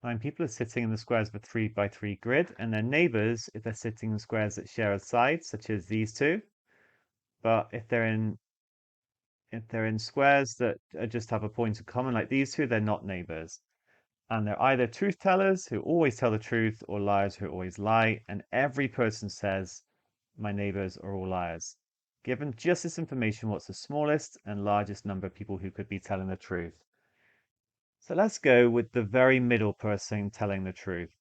9 people are sitting in the squares of a 3 by 3 grid, and their neighbors if they're sitting in squares that share a side, such as these two. But if they're in squares that just have a point in common, like these two, they're not neighbors. And they're either truth tellers who always tell the truth or liars who always lie. And every person says, my neighbors are all liars. Given just this information, what's the smallest and largest number of people who could be telling the truth? So let's go with the very middle person telling the truth.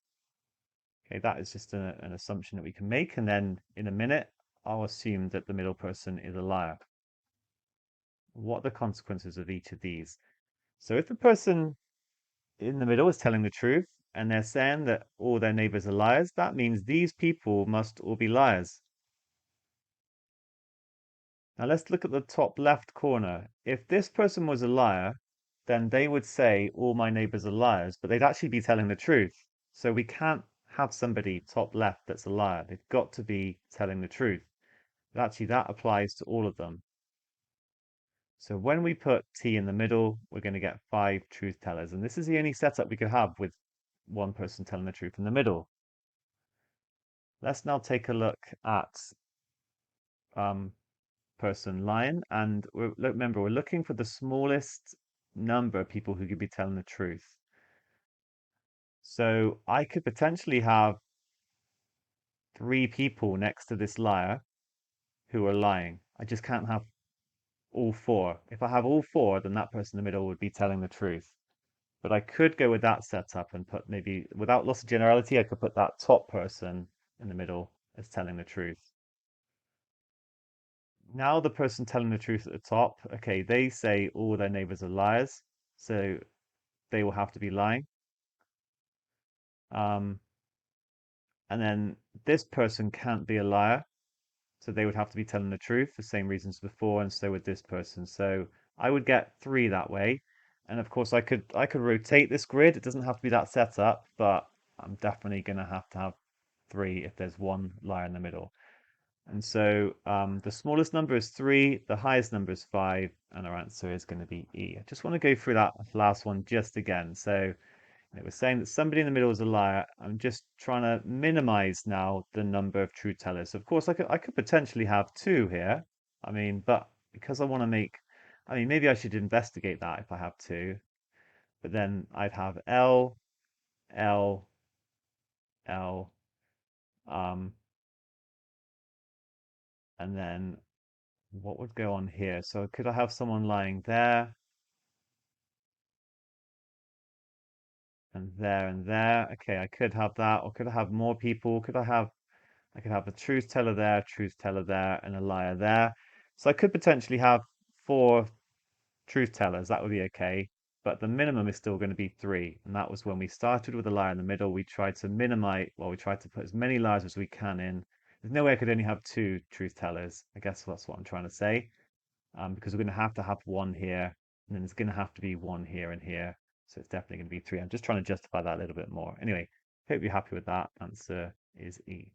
Okay, that is just an assumption that we can make. And then in a minute, I'll assume that the middle person is a liar. What are the consequences of each of these? So if the person in the middle is telling the truth and they're saying that all their neighbors are liars, that means these people must all be liars. Now let's look at the top left corner. If this person was a liar, then they would say all my neighbors are liars, but they'd actually be telling the truth. So we can't have somebody top left that's a liar. They've got to be telling the truth. But actually that applies to all of them. So when we put T in the middle, we're going to get 5 truth tellers. And this is the only setup we could have with one person telling the truth in the middle. Let's now take a look at person lying. And remember, we're looking for the smallest number of people who could be telling the truth. So I could potentially have 3 people next to this liar who are lying. I just can't have all 4. If I have all 4, then that person in the middle would be telling the truth. But I could go with that setup and put maybe, without loss of generality, I could put that top person in the middle as telling the truth. Now the person telling the truth at the top, okay, they say all their neighbors are liars, so they will have to be lying. And then this person can't be a liar, so they would have to be telling the truth, the same reasons before, and so would this person. So I would get 3 that way. And of course I could rotate this grid. It doesn't have to be that set up, but I'm definitely gonna have to have 3 if there's one liar in the middle. And so the smallest number is 3, the highest number is 5, and our answer is going to be E. I just want to go through that last one just again. So it was saying that somebody in the middle is a liar. I'm just trying to minimize now the number of truth tellers. So of course, I could potentially have 2 here. I mean, but because I want to make, I mean, maybe I should investigate that if I have 2. But then I'd have L, L, L, um, and then what would go on here? So could I have someone lying there and there and there? Okay, I could have that, or could I have more people? I could have a truth teller there, and a liar there. So I could potentially have 4 truth tellers. That would be okay. But the minimum is still going to be 3. And that was when we started with a liar in the middle. We tried to minimize, well, we tried to put as many liars as we can in. There's no way I could only have 2 truth tellers. I guess that's what I'm trying to say. Because we're going to have one here, and then there's going to have to be one here and here. So it's definitely going to be 3. I'm just trying to justify that a little bit more. Anyway, hope you're happy with that. Answer is E.